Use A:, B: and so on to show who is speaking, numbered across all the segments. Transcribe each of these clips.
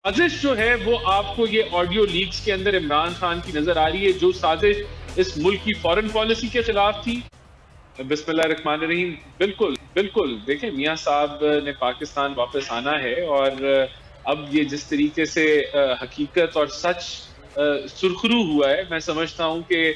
A: साजिश जो है वो आपको ये ऑडियो लीक्स के अंदर इमरान खान की नजर आ रही है, जो साजिश इस मुल्क की फॉरेन पॉलिसी के खिलाफ थी। बिस्मिल्लाहिर्रहमानिर्रहीम। बिल्कुल बिल्कुल, देखें मियां साहब ने पाकिस्तान वापस आना है और अब ये जिस तरीके से हकीकत और सच सुरखरू हुआ है, मैं समझता हूं कि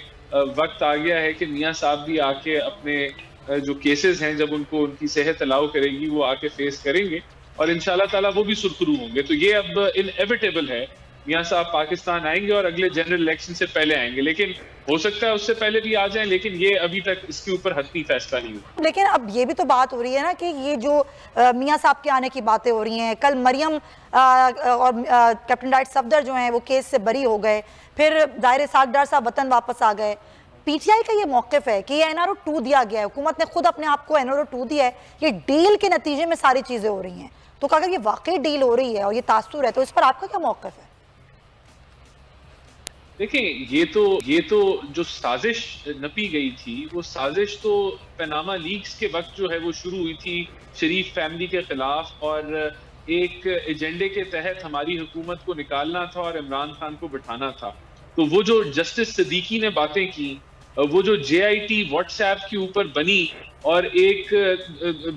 A: वक्त आ गया है कि मियां साहब भी आके अपने जो केसेस हैं, जब उनको उनकी सेहत अलाउ करेगी, वो आके फेस करेंगे और इंशाल्लाह ताला वो भी सुरखरू होंगे। तो ये अब इनएविटेबल है, मियां साहब पाकिस्तान आएंगे और अगले जनरल इलेक्शन से पहले आएंगे, लेकिन हो सकता है उससे पहले भी आ जाएं, लेकिन ये अभी तक इसके ऊपर हतमी फैसला नहीं हुआ।
B: लेकिन अब ये भी तो बात हो रही है ना कि ये जो मियां साहब के आने की बातें हो रही हैं, कल मरियम और कैप्टन डाइट सफदर जो हैं वो केस से बरी हो गए, फिर दायरे सागडार साहब वतन वापस आ गए। पीटीआई का ये मौक़िफ़ है कि ये एनआरओ 2 दिया गया है, हुकूमत ने खुद अपने आप को एनआरओ 2 दिया है, ये डील के नतीजे में सारी चीज़ें हो रही हैं। तो अगर ये वाकई डील हो रही है और ये तासुर है, तो इस पर आपका क्या मौक़िफ़ है?
A: देखिए, ये तो जो साजिश नपी गई थी, वो साजिश तो पनामा लीक्स के वक्त जो है वो शुरू हुई थी शरीफ फैमिली के खिलाफ, और एक एजेंडे के तहत हमारी हुकूमत को निकालना था और इमरान खान को बिठाना था। तो वो जो जस्टिस सिद्दीकी ने बातें की, वो जो जेआईटी व्हाट्सएप के ऊपर बनी और एक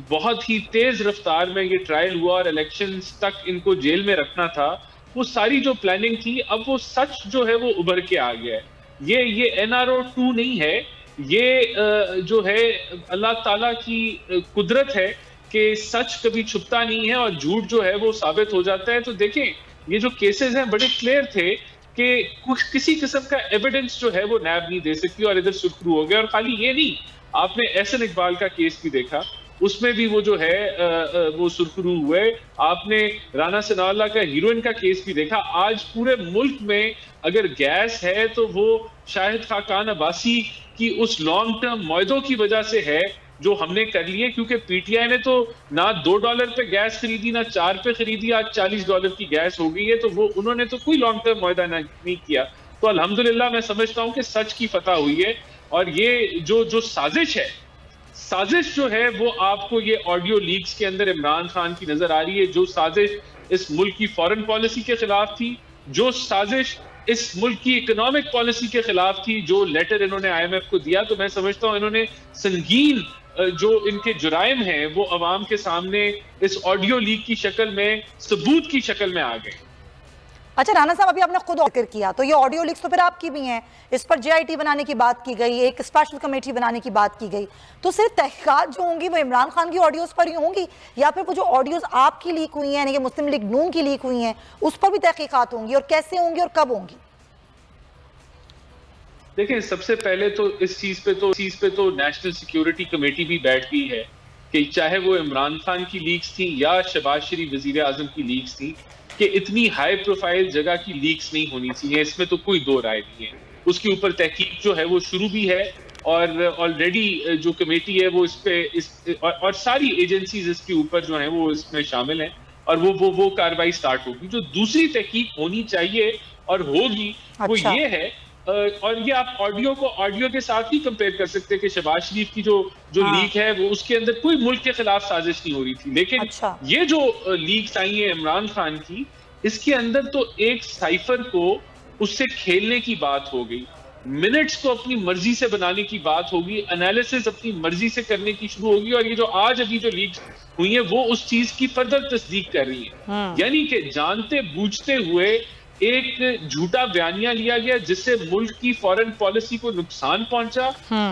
A: बहुत ही तेज रफ्तार में ये ट्रायल हुआ और इलेक्शन तक इनको जेल में रखना था, वो सारी जो प्लानिंग थी, अब वो सच जो है वो उभर के आ गया है। ये एनआरओ 2 नहीं है, ये जो है अल्लाह ताला की कुदरत है कि सच कभी छुपता नहीं है और झूठ जो है वो साबित हो जाता है। तो देखें, ये जो केसेस हैं बड़े क्लियर थे कि कुछ किसी किस्म का एविडेंस जो है वो नैब नहीं दे सकती और इधर सुरखरू हो गया। और खाली ये नहीं, आपने एहसन इकबाल का केस भी देखा, उसमें भी वो जो है वो सुरखरू हुए। आपने राना सनाउल्लाह का हीरोइन का केस भी देखा। आज पूरे मुल्क में अगर गैस है तो वो शाहिद खाकान अब्बासी की उस लॉन्ग टर्म मुआहदों की वजह से है जो हमने कर लिए, क्योंकि पीटीआई ने तो ना $2 पे गैस खरीदी, ना 4 पे खरीदी, आज $40 की गैस हो गई है। तो वो उन्होंने तो कोई लॉन्ग टर्म मुआहदा नहीं किया। तो अल्हम्दुलिल्लाह मैं समझता हूँ कि सच की फतह हुई है। और ये जो जो साजिश है, साजिश जो है वो आपको ये ऑडियो लीक्स के अंदर इमरान खान की नजर आ रही है, जो साजिश इस मुल्क की फॉरेन पॉलिसी के खिलाफ थी, जो साजिश इस मुल्क की इकोनॉमिक पॉलिसी के खिलाफ थी, जो लेटर इन्होंने आईएमएफ को दिया। तो मैं समझता हूं इन्होंने संगीन जो इनके जुराइम हैं वो अवाम के सामने इस ऑडियो लीक की शक्ल में, सबूत की शक्ल में आ गए।
B: अच्छा राना साहब, अभी आपने खुद जिक्र किया, तो ये ऑडियो लीक्स तो फिर आपकी भी हैं, इस पर जेआईटी बनाने की बात की गई, एक स्पेशल कमेटी बनाने की बात की गई, तो सिर्फ तहकीकात जो होंगी वो इमरान खान की ऑडियोज पर ही होंगी, या फिर वो जो ऑडियोज आपकी लीक हुई हैं, यानी कि मुस्लिम लीग नून की लीक हुई हैं, उस पर भी तहकीकात होंगी, और कैसे होंगी और कब होंगी?
A: देखिए, सबसे पहले तो इस चीज पे तो नेशनल सिक्योरिटी कमेटी भी बैठ गई है कि चाहे वो इमरान खान की लीक्स थी या शहबाज शरीफ वजीर आजम की लीक्स थी, कि इतनी हाई प्रोफाइल जगह की लीक्स नहीं होनी चाहिए, इसमें तो कोई दो राय नहीं है। उसके ऊपर तहकीक जो है वो शुरू भी है, और ऑलरेडी जो कमेटी है वो और सारी एजेंसीज इसके ऊपर जो है वो इसमें शामिल हैं, और वो कार्रवाई स्टार्ट होगी। जो दूसरी तहकीक होनी चाहिए और होगी, वो
B: अच्छा।
A: ये है, और ये आप ऑडियो को ऑडियो के साथ ही कंपेयर कर सकते हैं कि शहबाज शरीफ की जो जो
B: हाँ।
A: लीक है वो उसके अंदर कोई मुल्क के खिलाफ साजिश नहीं हो रही थी, लेकिन
B: अच्छा।
A: ये जो लीक्स आई है इमरान खान की, इसके अंदर तो एक साइफर को उससे खेलने की बात हो गई, मिनट्स को अपनी मर्जी से बनाने की बात होगी, एनालिसिस अपनी मर्जी से करने की शुरू होगी, और ये जो आज अभी जो लीक्स हुई है वो उस चीज की फर्दर तस्दीक कर रही है। यानी कि जानते बूझते हुए एक झूठा बयानिया लिया गया जिससे मुल्क की फॉरेन पॉलिसी को नुकसान पहुंचा।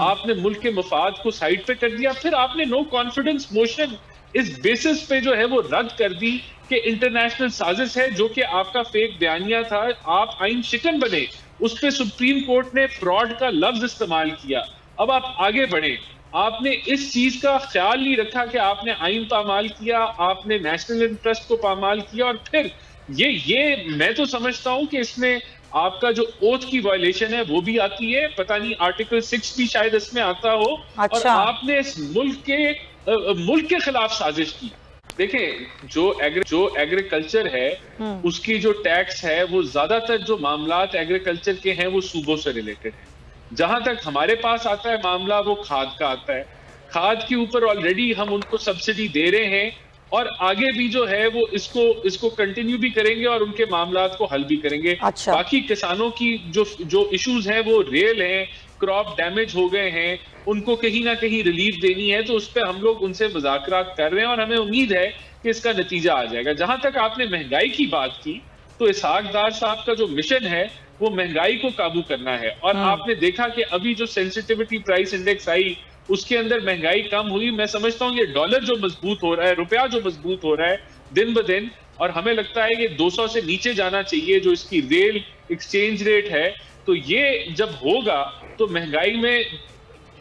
A: आपने मुल्क के मफाद को साइड पे कर दिया, फिर आपने नो कॉन्फिडेंस मोशन इस बेसिस पे जो है वो रद्द कर दी कि इंटरनेशनल साजिश है, जो कि आपका फेक बयानिया था। आप आइन शिकन बने, उस पे सुप्रीम कोर्ट ने फ्रॉड का लफ्ज इस्तेमाल किया। अब आप आगे बढ़े, आपने इस चीज का ख्याल नहीं रखा कि आपने आइन पामाल किया, आपने नेशनल इंटरेस्ट को पामाल किया, और फिर ये मैं तो समझता हूं कि इसमें आपका जो ओथ की वायलेशन है वो भी आती है, पता नहीं आर्टिकल 6 भी शायद इसमें आता हो।
B: अच्छा।
A: और आपने इस मुल्क के खिलाफ साजिश की। देखें, जो एग्रीकल्चर है उसकी जो टैक्स है, वो ज्यादातर जो मामलात एग्रीकल्चर के हैं वो सूबों से रिलेटेड है। जहां तक हमारे पास आता है मामला, वो खाद का आता है। खाद के ऊपर ऑलरेडी हम उनको सब्सिडी दे रहे हैं, और आगे भी जो है वो इसको कंटिन्यू भी करेंगे और उनके मामलात को हल भी करेंगे।
B: अच्छा।
A: बाकी किसानों की जो इश्यूज हैं वो रियल हैं, क्रॉप डैमेज हो गए हैं, उनको कहीं ना कहीं रिलीफ देनी है, तो उस पर हम लोग उनसे मुज़ाकरात कर रहे हैं और हमें उम्मीद है कि इसका नतीजा आ जाएगा। जहां तक आपने महंगाई की बात की, तो इसहाक डार साहब का जो मिशन है वो महंगाई को काबू करना है। और आपने देखा कि अभी जो सेंसिटिविटी प्राइस इंडेक्स आई, उसके अंदर महंगाई कम हुई। मैं समझता हूँ ये डॉलर जो मजबूत हो रहा है, रुपया जो मजबूत हो रहा है दिन ब दिन, और हमें लगता है कि 200 से नीचे जाना चाहिए जो इसकी रियल एक्सचेंज रेट है। तो ये जब होगा तो महंगाई में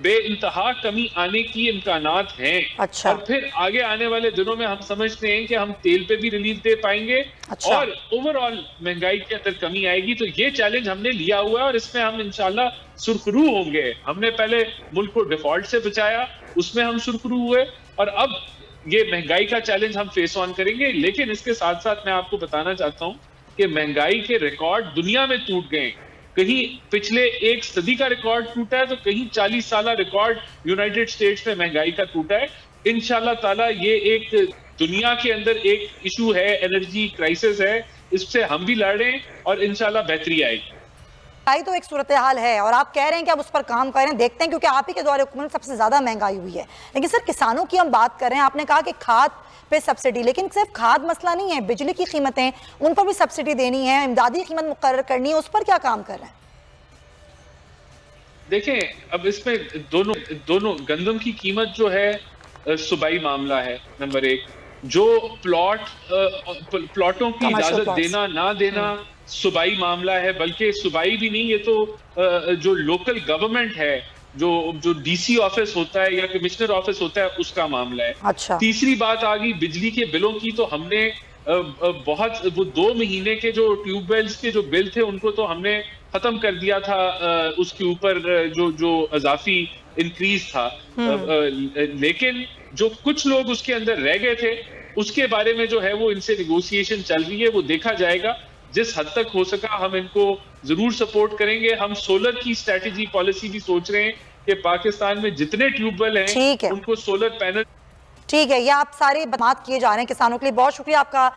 A: बेइंतहा कमी आने की इम्कानात हैं।
B: अच्छा।
A: और फिर आगे आने वाले दिनों में हम समझते हैं कि हम तेल पे भी रिलीफ दे पाएंगे।
B: अच्छा।
A: और ओवरऑल महंगाई के अंदर कमी आएगी। तो ये चैलेंज हमने लिया हुआ है और इसमें हम इंशाल्लाह सुरखरू होंगे। हमने पहले मुल्क को डिफॉल्ट से बचाया, उसमें हम सुरखरू हुए, और अब ये महंगाई का चैलेंज हम फेस ऑन करेंगे। लेकिन इसके साथ साथ मैं आपको बताना चाहता हूं कि महंगाई के रिकॉर्ड दुनिया में टूट गए। कहीं पिछले एक सदी का रिकॉर्ड टूटा है, तो कहीं 40 साल रिकॉर्ड यूनाइटेड स्टेट्स में महंगाई का टूटा है। इंशाल्लाह ताला ये एक दुनिया के अंदर एक इशू है, एनर्जी क्राइसिस है, इससे हम भी लड़ रहे हैं और इंशाल्लाह बेहतरी आएगी।
B: महंगाई तो एक सूरत हाल है और आप कह रहे हैं कि आप उस पर काम कर रहे हैं, देखते हैं, क्योंकि आप ही के दौरे हुकूमत सबसे ज्यादा महंगाई हुई है। लेकिन सर, किसानों की हम बात कर रहे हैं, आपने कहा कि खाद पे सब्सिडी, लेकिन सिर्फ खाद मसला नहीं है, बिजली की कीमतें, उन पर भी सब्सिडी देनी है, इमदादी कीमत मुकर्रर करनी है, उस पर क्या काम कर रहे हैं?
A: देखें, अब इसमें दोनों गंदम की कीमत जो है सूबाई मामला है नंबर एक। जो प्लॉटों की इजाजत देना ना देना सूबाई मामला है, बल्कि सूबाई भी नहीं, ये तो जो लोकल गवर्नमेंट है, जो डीसी ऑफिस होता है या कमिश्नर ऑफिस होता है, उसका मामला है।
B: अच्छा।
A: तीसरी बात आ गई बिजली के बिलों की, तो हमने बहुत वो 2 महीने के जो ट्यूबवेल्स के जो बिल थे उनको तो हमने खत्म कर दिया था। उसके ऊपर जो अजाफी इंक्रीज था, लेकिन जो कुछ लोग उसके अंदर रह गए थे, उसके बारे में जो है वो इनसे निगोशिएशन चल रही है, वो देखा जाएगा। जिस हद तक हो सका हम इनको जरूर सपोर्ट करेंगे। हम सोलर की स्ट्रेटेजी पॉलिसी भी सोच रहे हैं कि पाकिस्तान में जितने ट्यूबवेल हैं उनको सोलर पैनल।
B: ठीक है, ये आप सारे बात किए जा रहे हैं किसानों के लिए। बहुत शुक्रिया आपका।